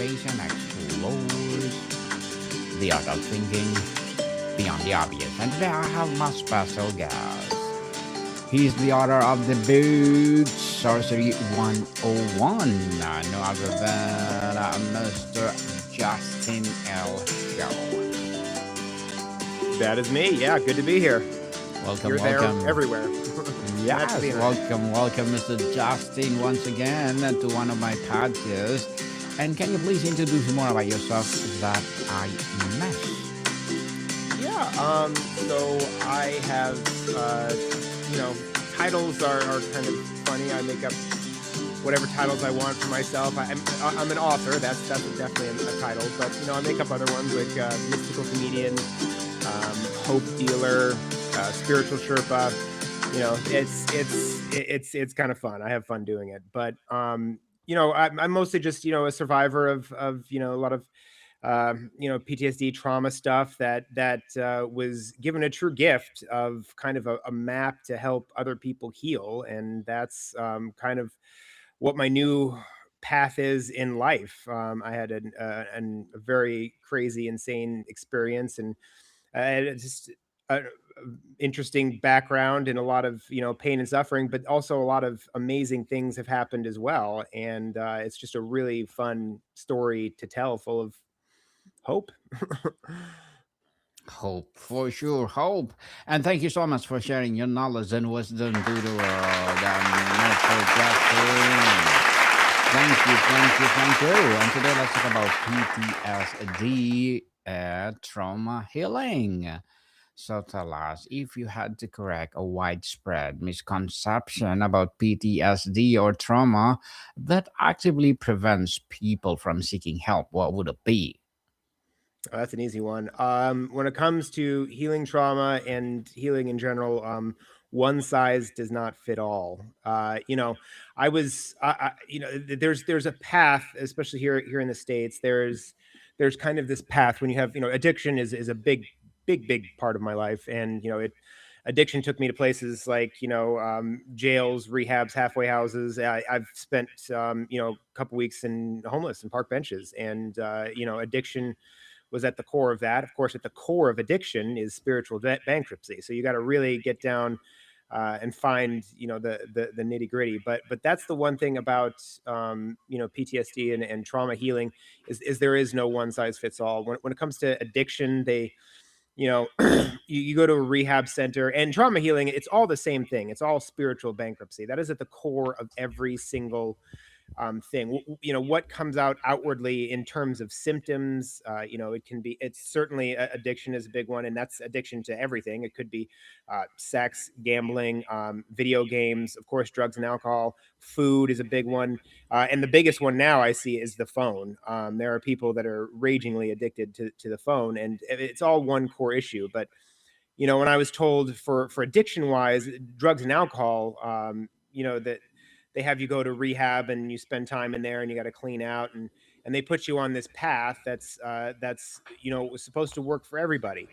conversation explores the art of thinking beyond the obvious. And today I have my special guest. He's the author of the book Sorcery 101, no other than Mr. Justin L. Show. That is me. Yeah, good to be here. Welcome, You're welcome. there everywhere. Yes, welcome, Mr. Justin, once again to one of my podcasts. And can you please introduce more about yourself that I missed? Yeah. So I have, titles are kind of funny. I make up whatever titles I want for myself. I'm an author. That's definitely a title. But I make up other ones like mystical comedian, hope dealer, spiritual Sherpa. It's kind of fun. I have fun doing it. But I'm mostly just a survivor of a lot of PTSD trauma stuff that was given a true gift of kind of a map to help other people heal, and that's kind of what my new path is in life. I had a very crazy, insane experience, and just a interesting background and a lot of pain and suffering, but also a lot of amazing things have happened as well. And it's just a really fun story to tell, full of hope. Hope, for sure, hope. And thank you so much for sharing your knowledge and wisdom to the world, Mr. Justin. Thank you. And today let's talk about PTSD trauma healing. So tell us if you had to correct a widespread misconception about PTSD or trauma that actively prevents people from seeking help, what would it be? Oh, that's an easy one. When it comes to healing trauma and healing in general, one size does not fit all. There's a path, especially here in the States. There's kind of this path when you have addiction is a big part of my life, and addiction took me to places like jails, rehabs, halfway houses. I've spent a couple weeks in homeless and park benches, and addiction was at the core of that. Of course, at the core of addiction is spiritual bankruptcy. So you got to really get down and find the nitty gritty. But that's the one thing about PTSD and trauma healing is there is no one size fits all. When it comes to addiction, they you go to a rehab center, and trauma healing, it's all the same thing. It's all spiritual bankruptcy. That is at the core of every single thing. What comes out outwardly in terms of symptoms, it's certainly addiction is a big one, and that's addiction to everything. It could be sex, gambling, video games, of course, drugs and alcohol. Food is a big one, and the biggest one now I see is the phone. There are people that are ragingly addicted to the phone, and it's all one core issue. But when I was told for addiction wise, drugs and alcohol, that they have you go to rehab and you spend time in there and you got to clean out, and they put you on this path that's was supposed to work for everybody.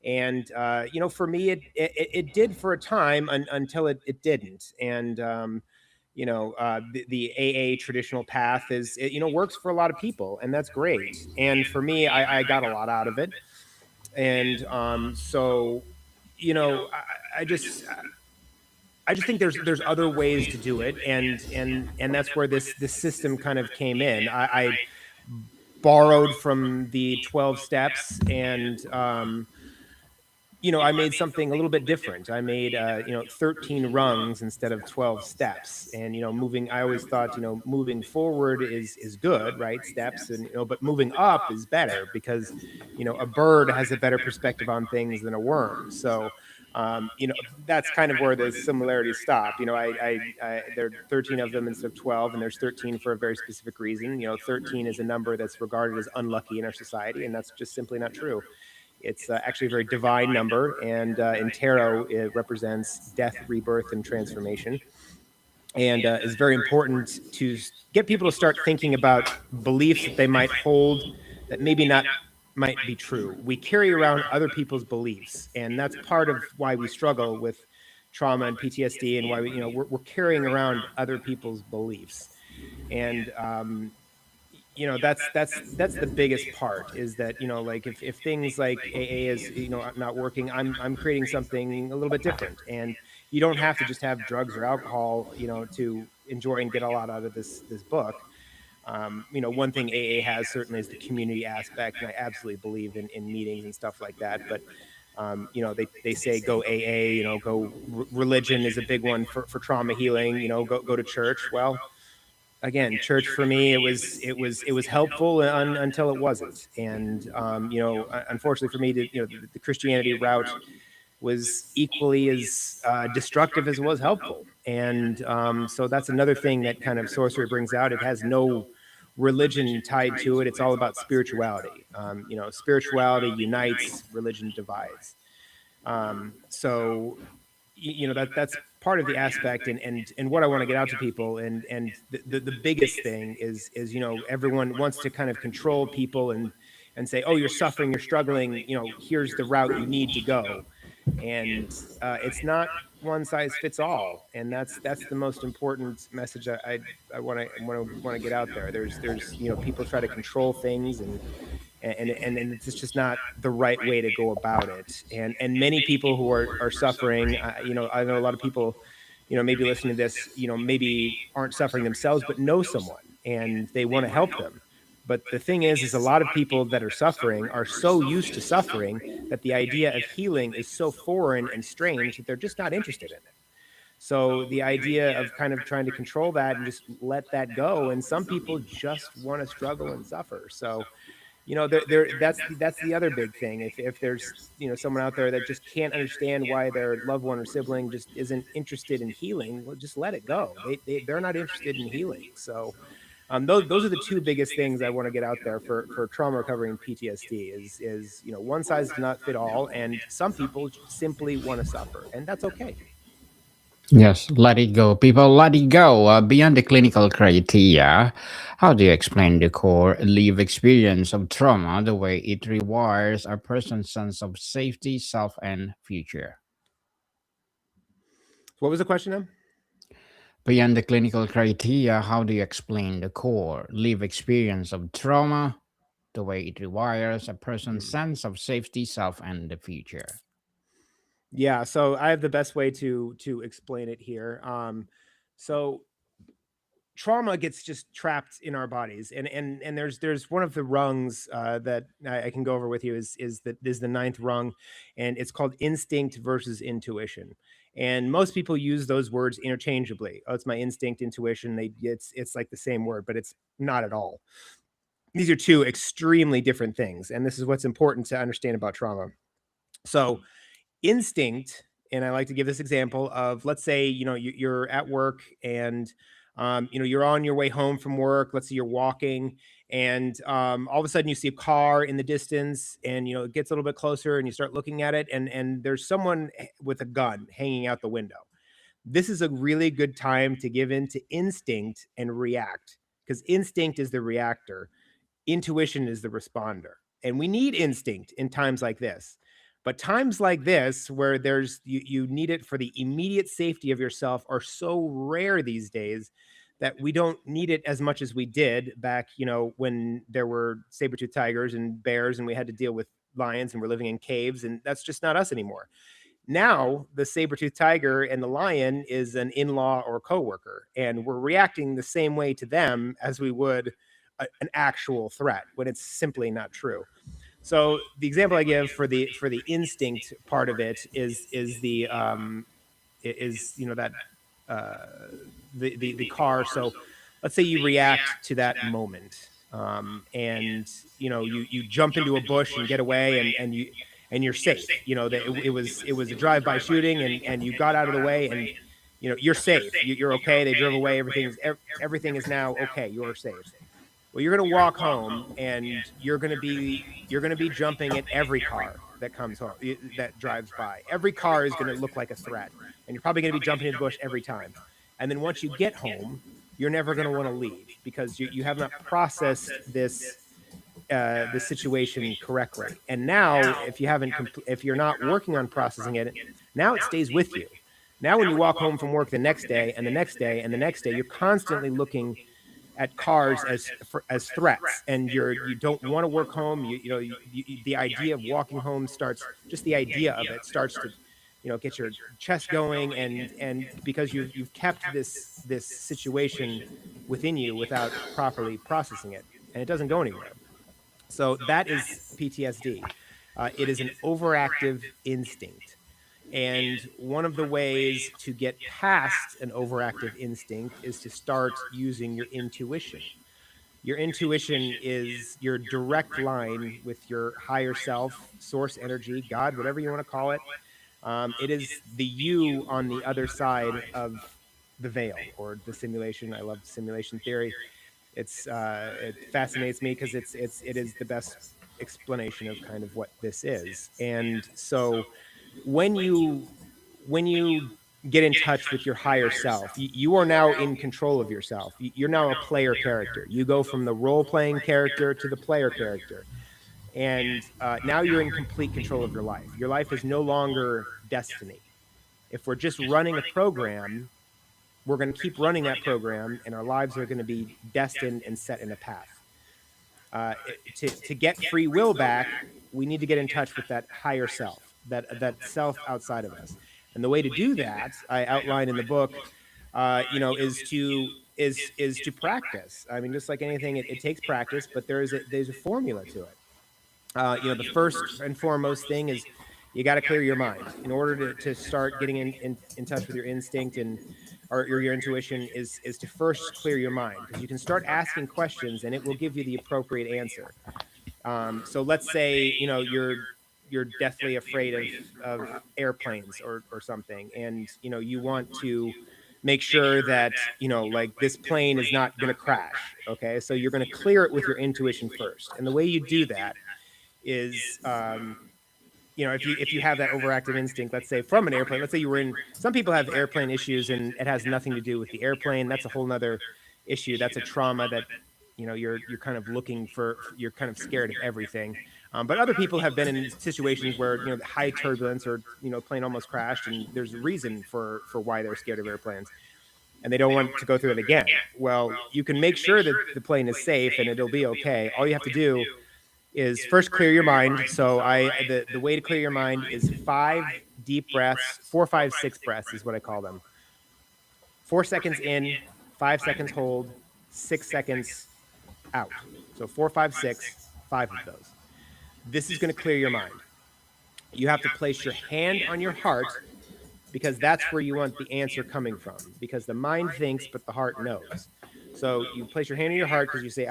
And for me, it did for a time until it didn't. And the AA traditional path works for a lot of people, and that's great. And for me, I got a lot out of it. And so I just think there's other ways to do it, and that's where this system kind of came in. I borrowed from the 12 steps, and I made something a little bit different. I made 13 rungs instead of 12 steps. And moving, I always thought moving forward is good, right? Steps, and but moving up is better, because a bird has a better perspective on things than a worm. So that's kind of where the similarities stop. There are 13 of them instead of 12, and there's 13 for a very specific reason. 13 is a number that's regarded as unlucky in our society, and that's just simply not true. It's actually a very divine number, and in tarot, it represents death, rebirth, and transformation, and is very important to get people to start thinking about beliefs that they might hold that maybe not might be true. We carry around other people's beliefs, and that's part of why we struggle with trauma and PTSD, and why we're carrying around other people's beliefs. And that's the biggest part, is that, like, if things like AA is, not working, I'm creating something a little bit different. And you don't have to just have drugs or alcohol, to enjoy and get a lot out of this book. One thing AA has certainly is the community aspect, and I absolutely believe in meetings and stuff like that. But they say go AA, religion is a big one for trauma healing. Go to church. Well, again, church for me, it was helpful until it wasn't. And unfortunately for me, the Christianity route was equally as destructive as it was helpful. And so that's another thing that kind of sorcery brings out. It has no religion tied to it. It's all about spirituality. Spirituality unites, religion divides. So that's part of the aspect. And what I want to get out to people, and the biggest thing is everyone wants to kind of control people and say, oh, you're suffering, you're struggling, here's the route you need to go. And it's not one size fits all. And that's the most important message I want to get out there. There's people try to control things, and it's just not the right way to go about it. And many people who are suffering, I know a lot of people, maybe listening to this, maybe aren't suffering themselves, but know someone and they want to help them. But the thing is a lot of people that are suffering are so used to suffering that the idea of healing is so foreign and strange that they're just not interested in it. So the idea of kind of trying to control that and just let that go. And some people just want to struggle and suffer. So that's the other big thing. If there's someone out there that just can't understand why their loved one or sibling just isn't interested in healing, well, just let it go. They're not interested in healing. So those are the two biggest things I want to get out there for trauma recovery and PTSD is one size does not fit all, and some people simply want to suffer, and that's okay. Yes, let it go. People, let it go. Beyond the clinical criteria, how do you explain the core live experience of trauma, the way it rewires a person's sense of safety, self, and future? What was the question, Em? Beyond the clinical criteria, how do you explain the core live experience of trauma, the way it rewires a person's Hmm. sense of safety, self, and the future? Yeah, so I have the best way to explain it here. So trauma gets just trapped in our bodies, and there's one of the rungs that I can go over with you is the ninth rung, and it's called instinct versus intuition. And most people use those words interchangeably. Oh, it's my instinct, intuition. It's like the same word, but it's not at all. These are two extremely different things, and this is what's important to understand about trauma. So instinct, and I like to give this example of, let's say you're at work, and you're on your way home from work. Let's say you're walking, and all of a sudden you see a car in the distance, and it gets a little bit closer, and you start looking at it, and there's someone with a gun hanging out the window. This is a really good time to give in to instinct and react, because instinct is the reactor, intuition is the responder. And we need instinct in times like this. But times like this, where you need it for the immediate safety of yourself, are so rare these days that we don't need it as much as we did back, when there were saber-toothed tigers and bears and we had to deal with lions and we're living in caves, and that's just not us anymore. Now the saber-toothed tiger and the lion is an in-law or coworker, and we're reacting the same way to them as we would an actual threat, when it's simply not true. So the example I give for the instinct part of it is that uh, the car. So let's say you react to that moment, and you jump into a bush and get away, and you're safe. That it was a drive-by shooting, and you got out of the way, and you're safe. You're okay. They drove away. Everything is now okay. You're safe. Well, you're going to walk home, and you're going to be jumping at every car that comes home, that drives by. Every car is going to look like a threat, and you're probably going to be jumping in the bush every time. And then once you get home, you're never going to want to leave, because you have not processed this situation correctly. And now, if you're not working on processing it, now it stays with you. Now, when you walk home from work the next day and the next day and the next day, you're constantly looking at cars as threats, and you don't want to work home. The idea of walking home starts, just the idea of it starts to, get your chest going, and because you've kept this situation within you without properly processing it, and it doesn't go anywhere. So that is PTSD. It is an overactive instinct. And one of the ways to get past an overactive instinct is to start using your intuition. Your intuition is your direct line with your higher self, source energy, God, whatever you want to call it. It is the you on the other side of the veil or the simulation. I love simulation theory. It fascinates me because it is the best explanation of kind of what this is. And so when you get in touch with your higher self, you are now in control of yourself. You're now a player character. You go from the role playing character to the player character, and now you're in complete control of your life. Your life is no longer destiny. If we're just running a program, we're going to keep running that program, and our lives are going to be destined and set in a path. To get free will back, we need to get in touch with that higher self, that self outside of us. And the way to do that, I outline in the book, is to practice. I mean, just like anything, it takes practice, but there's a formula to it. The first and foremost thing is you got to clear your mind in order to start getting in touch with your instinct or your intuition is to first clear your mind, because you can start asking questions and it will give you the appropriate answer. So let's say, you're deathly afraid of airplanes or something, and, you want to make sure that, like this plane is not going to crash. Okay. So you're going to clear it with your intuition first. And the way you do that is, if you have that overactive instinct, let's say from an airplane, let's say some people have airplane issues and it has nothing to do with the airplane. That's a whole nother issue. That's a trauma that, you're kind of looking for, you're kind of scared of everything. But other people have been in situations where, high turbulence or, plane almost crashed, and there's a reason for why they're scared of airplanes and they don't want to go through it again. Well, you can make sure that the plane is safe and it'll be okay. All you have to do is first clear your mind. So the way to clear your mind is 5 deep breaths, 4, 5, 6 breaths is what I call them. 4 seconds in, 5 seconds hold, 6 seconds out. So 4, 5, 6, 5 of those. This is going to clear your mind. You have to place your hand on your heart, because that's where you want the answer coming from, because the mind thinks, but the heart knows. So you place your hand on your heart because you say,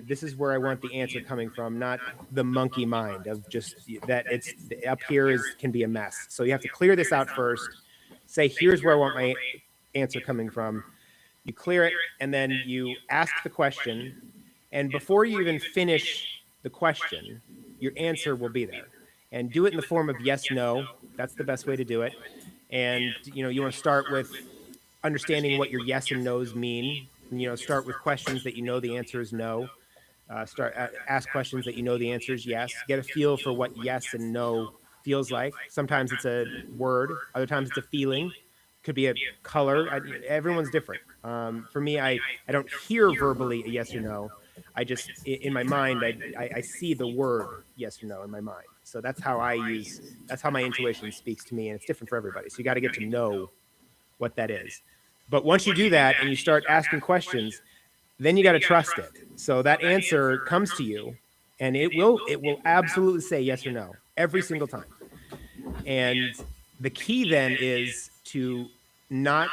this is where I want the answer coming from, not the monkey mind of just that it's up here can be a mess. So you have to clear this out first. Say, here's where I want my answer coming from. You clear it, and then you ask the question. And before you even finish the question, your answer will be there. And do it in the form of yes, no. That's the best way to do it. And, you want to start with understanding what your yes and no's mean. Start with questions that the answer is no. Ask questions that the answer is yes. Get a feel for what yes and no feels like. Sometimes it's a word. Other times it's a feeling. Could be a color. Everyone's different. For me, I don't hear verbally a yes or no. I just, in my mind, I see the word yes or no in my mind. So that's how that's how my intuition speaks to me, and it's different for everybody. So you got to get to know what that is. But once you do that and you start asking questions, then you got to trust it. So that answer comes to you, and it will absolutely say yes or no every single time. And the key then is to not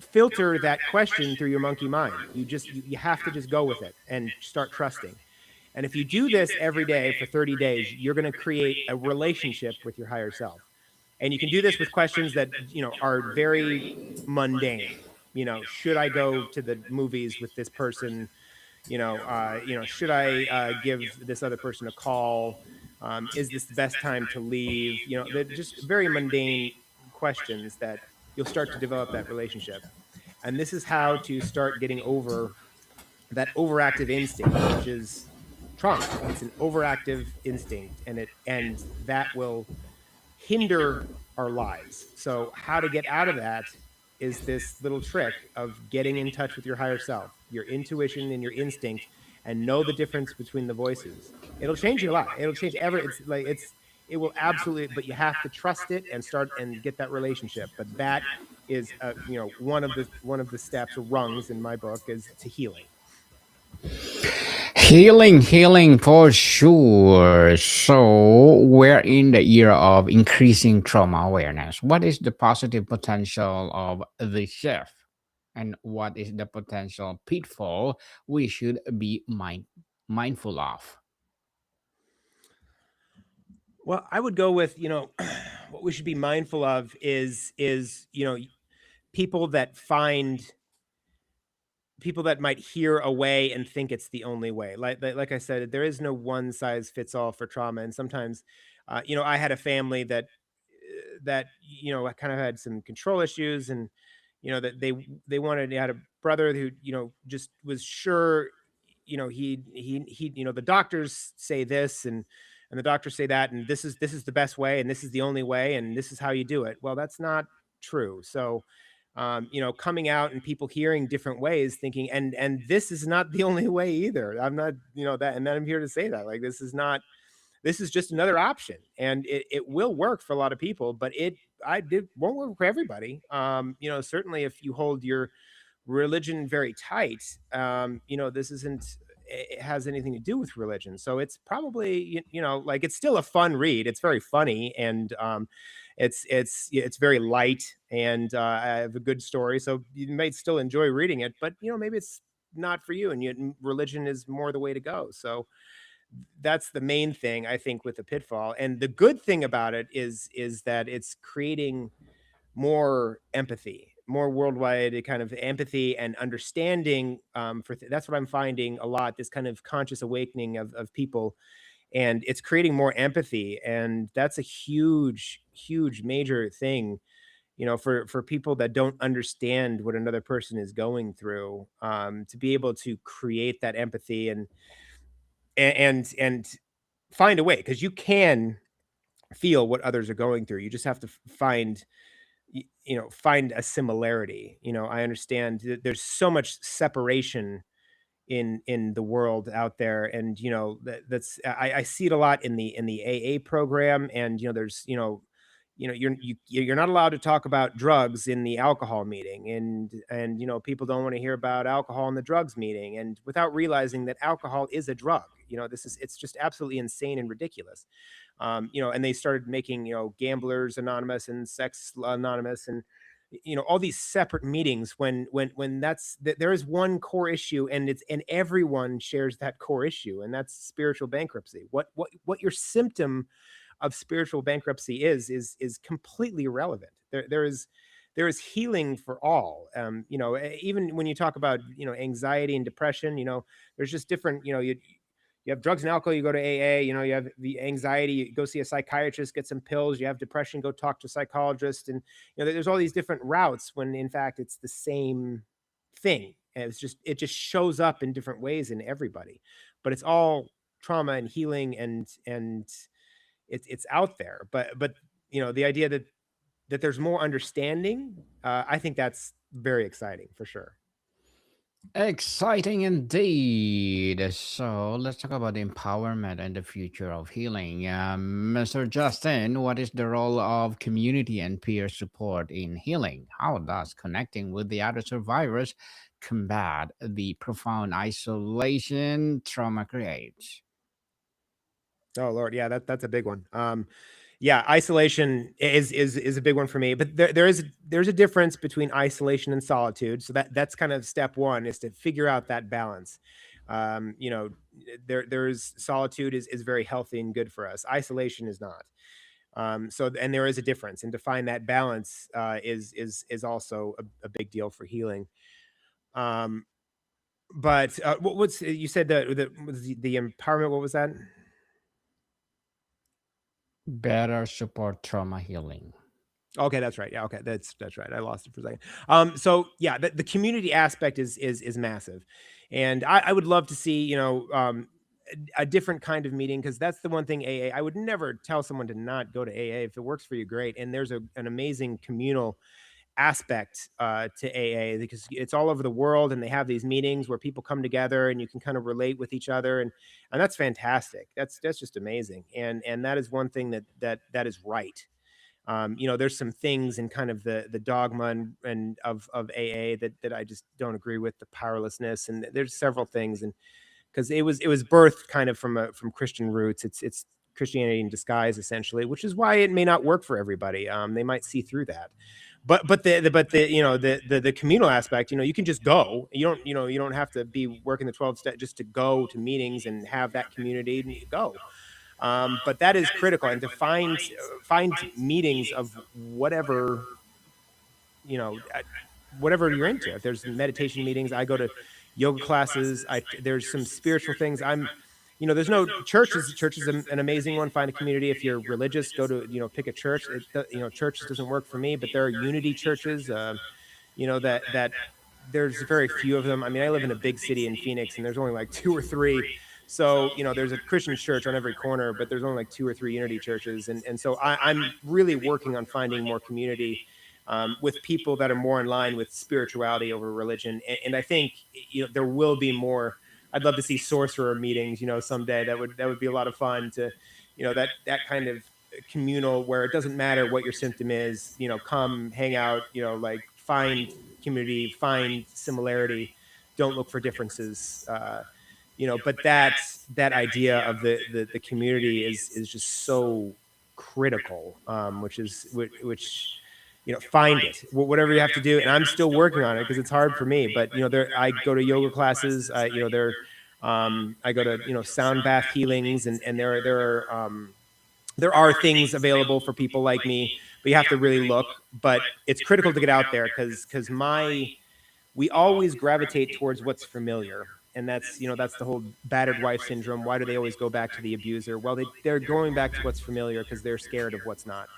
filter that question through your monkey mind. You have to just go with it and start trusting. And if you do this every day for 30 days, you're going to create a relationship with your higher self. And you can do this with questions that, are very mundane. Should I go to the movies with this person? Should I give this other person a call? Is this the best time to leave? They're just very mundane questions that you'll start to develop that relationship. And this is how to start getting over that overactive instinct, which is trauma. It's an overactive instinct, and that will hinder our lives. So how to get out of that is this little trick of getting in touch with your higher self, your intuition and your instinct, and know the difference between the voices. It'll change your life. It'll change every. It's like it will absolutely. But you have to trust it and start and get that relationship. But that is one of the steps or rungs in my book is to healing. Healing for sure. So, we're in the era of increasing trauma awareness. What is the positive potential of the shift? And what is the potential pitfall we should be mindful of? Well, I would go with what we should be mindful of is people that find people that might hear a way and think it's the only way. Like I said, there is no one size fits all for trauma, and sometimes, I had a family that kind of had some control issues, and that they wanted. They had a brother who just was sure, the doctors say this and the doctors say that, and this is the best way, and this is the only way, and this is how you do it. Well, that's not true. So coming out and people hearing different ways, thinking, and this is not the only way either. I'm not, that, and then I'm here to say that, like, this is just another option, and it will work for a lot of people, but it won't work for everybody. Certainly if you hold your religion very tight, this isn't it has anything to do with religion. So it's probably like, it's still a fun read. It's very funny, and it's very light, and I have a good story, so you might still enjoy reading it. But maybe it's not for you, and religion is more the way to go. So that's the main thing I think with the pitfall. And the good thing about it is that it's creating more empathy, more worldwide kind of empathy and understanding. That's what I'm finding a lot. This kind of conscious awakening of people, and it's creating more empathy, and that's a huge, huge, major thing. For people that don't understand what another person is going through, to be able to create that empathy and find a way, because you can feel what others are going through. You just have to find a similarity. I understand that there's so much separation in the world out there, and I see it a lot in the AA program. And there's you're not allowed to talk about drugs in the alcohol meeting, and people don't want to hear about alcohol in the drugs meeting, and without realizing that alcohol is a drug. It's just absolutely insane and ridiculous. And they started making gamblers anonymous and sex anonymous, and all these separate meetings, when there is one core issue, and everyone shares that core issue, and that's spiritual bankruptcy. What your symptom of spiritual bankruptcy is completely irrelevant. There is healing for all. Even when you talk about anxiety and depression, there's just different. You have drugs and alcohol, you go to AA. You have the anxiety, you go see a psychiatrist, get some pills. You have depression, go talk to a psychologist. And there's all these different routes, when in fact it's the same thing. And it just shows up in different ways in everybody, but it's all trauma and healing, and it's out there. But the idea that there's more understanding, I think that's very exciting for sure. Exciting indeed. So let's talk about empowerment and the future of healing. Mr. Justin, what is the role of community and peer support in healing? How does connecting with the other survivors combat the profound isolation trauma creates? Oh Lord, yeah, that's a big one. Yeah, isolation is a big one for me. But there's a difference between isolation and solitude. So that's kind of step one, is to figure out that balance. Um, you know, there's solitude is very healthy and good for us. Isolation is not. And there is a difference, and to find that balance is also a big deal for healing. Um, but what's you said, the empowerment? What was that? Better support trauma healing. Okay, that's right. Yeah, okay, that's right. I lost it for a second. So yeah, the community aspect is massive, and I would love to see a different kind of meeting, because that's the one thing AA. I would never tell someone to not go to AA. If it works for you, great. And there's an amazing communal aspect to AA, because it's all over the world, and they have these meetings where people come together and you can kind of relate with each other, and that's fantastic. That's just amazing, and that is one thing that is right. There's some things in kind of the dogma and of AA that I just don't agree with, the powerlessness, and there's several things, and because it was birthed kind of from Christian roots. It's Christianity in disguise, essentially, which is why it may not work for everybody. They might see through that. But the communal aspect, you can just go. You don't have to be working the 12 step just to go to meetings and have that community and you go. But that is critical, and to find meetings of you know uh, whatever you're into. If there's meditation meetings, I go to yoga classes. There's some spiritual things. There's no churches. Church is an amazing one. Find a community. If you're religious, go to pick a church. Churches doesn't work for me, but there are unity churches. That there's very few of them. I mean, I live in a big city in Phoenix, and there's only like two or three. So there's a Christian church on every corner, but there's only like two or three unity churches, and so I'm really working on finding more community with people that are more in line with spirituality over religion. And I think there will be more. I'd love to see sorcerer meetings, someday. That would be a lot of fun to, that kind of communal, where it doesn't matter what your symptom is, come hang out, like find community, find similarity, don't look for differences. But that idea of the community is just so critical, which find it, whatever you have to do. And I'm still working on it because it's hard for me, but I go to yoga classes, I go to sound bath healings, and there are things available for people like me, but you have to really look. But it's critical to get out there, because we always gravitate towards what's familiar. And that's the whole battered wife syndrome. Why do they always go back to the abuser? Well, they're going back to what's familiar because they're scared of what's not.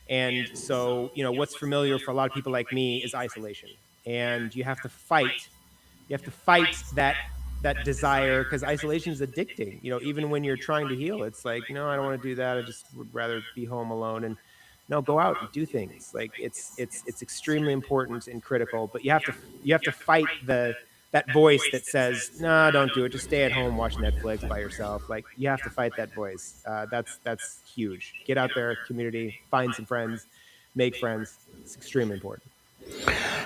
And so, what's familiar for a lot of people like me is isolation. And you have to fight. You have to fight that desire, because isolation is addicting. Even when you're trying to heal, it's like, I don't want to do that. I just would rather be home alone. And no, go out and do things. Like it's extremely important and critical. But you have to fight that voice that says, "No, don't do it. Just stay at home, watch Netflix by yourself." Like, you have to fight that voice. That's huge. Get out there, community, find some friends, make friends. It's extremely important.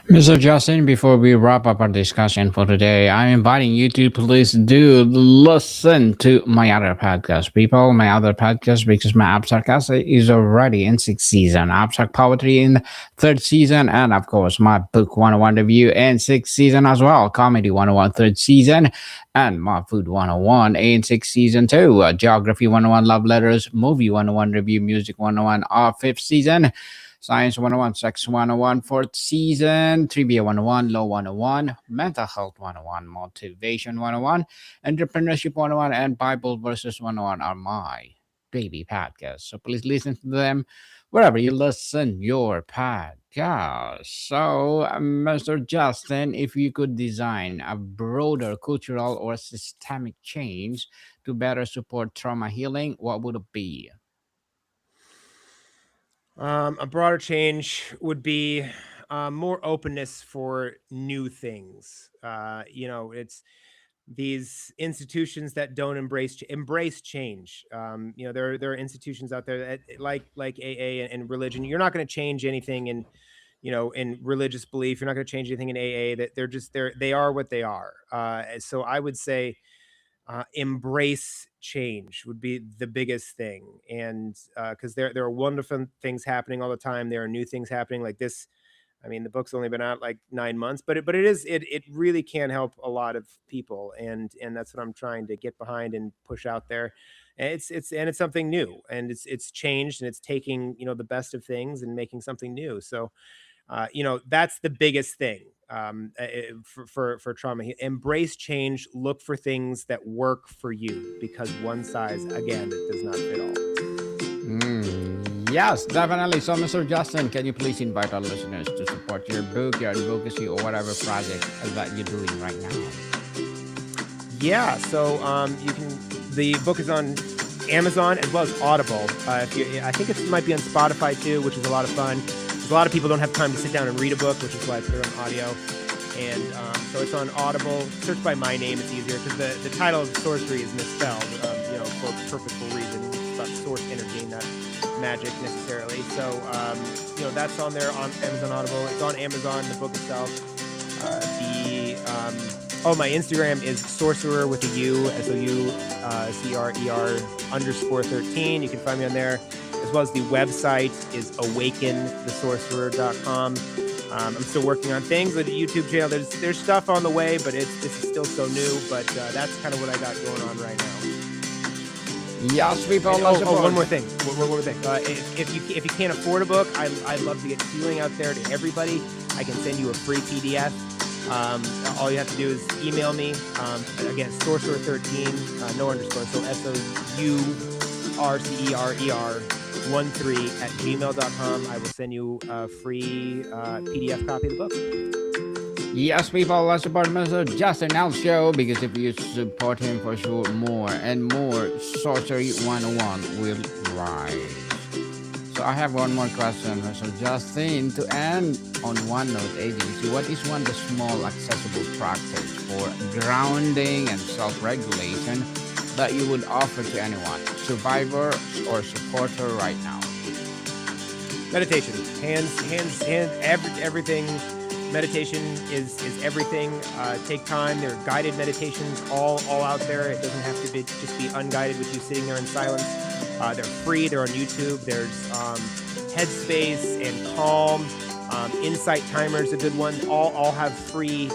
Mr. Justin, before we wrap up our discussion for today, I'm inviting you to please do listen to my other podcast, people. My other podcast, because my Abstract Essay is already in 6th season, Abstract Poetry in 3rd season, and of course, my Book 101 review in 6th season as well, Comedy 101 3rd season, and my Food 101 in 6th season too, Geography 101 Love Letters, Movie 101 Review, Music 101 5th season, Science 101, Sex 101, 4th season, Trivia 101, Law 101, Mental Health 101, Motivation 101, Entrepreneurship 101, and Bible Verses 101 are my baby podcasts. So please listen to them wherever you listen your podcast. So, Mr. Justin, if you could design a broader cultural or systemic change to better support trauma healing, what would it be? A broader change would be more openness for new things. It's these institutions that don't embrace change. There are institutions out there that, like AA and religion. You're not going to change anything in religious belief. You're not going to change anything in AA. That they are what they are. So I would say embrace change would be the biggest thing. And because there are wonderful things happening all the time. There are new things happening like this. I mean, the book's only been out like 9 months, but it really can help a lot of people, and that's what I'm trying to get behind and push out there. And it's something new, and it's changed, and it's taking the best of things and making something new. So that's the biggest thing, for trauma. Embrace change. Look for things that work for you, because one size, again, does not fit all. Yes, definitely. So, Mr. Justin, can you please invite our listeners to support your book, your advocacy, or whatever project that you're doing right now? Yeah, so the book is on Amazon as well as Audible. I think it might be on Spotify too, which is a lot of fun. because a lot of people don't have time to sit down and read a book, which is why I put it on audio. And so it's on Audible. Search by my name; it's easier because the title of Sorcery is misspelled, for purposeful reason. It's about source energy, not magic necessarily. So that's on there on Amazon Audible. It's on Amazon, the book itself. My Instagram is sorcerer with a U, SOUCRER_13. You can find me on there, as well as the website is awakenthesorcerer.com. I'm still working on things with the YouTube channel. There's stuff on the way, but this is still so new. But that's kind of what I got going on right now. Yes, people. One more thing. If you can't afford a book, I'd love to get healing out there to everybody. I can send you a free PDF. All you have to do is email me. Again, sorcerer13, no underscore, so SOURCERER13 @gmail.com. I will send you a free PDF copy of the book. Yes, people, let's support Mr. Justin L. Show, because if you support him, for sure, more and more Sorcery 101 will rise. So I have one more question, Mr. Justin, to end on OneNote Agency. What is one the small accessible practice for grounding and self-regulation that you would offer to anyone, survivor or supporter right now? Meditation, everything. Meditation is everything. Take time. There are guided meditations all out there. It doesn't have to just be unguided with you sitting there in silence. They're free. They're on YouTube. There's Headspace and Calm. Insight Timer is a good one. All have free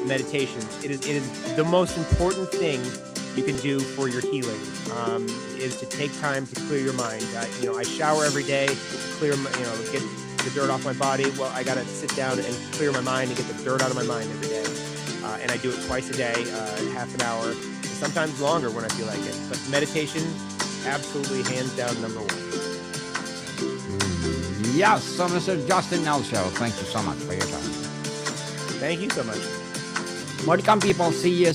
meditations. It is the most important thing you can do for your healing. Is to take time to clear your mind. I shower every day, clear get the dirt off my body. Well, I gotta sit down and clear my mind and get the dirt out of my mind every day. And I do it twice a day, half an hour, sometimes longer when I feel like it. But meditation, absolutely hands down number one. Yes, so Mr. Justin L. Show, thank you so much for your time. Thank you so much. More to come, people. See you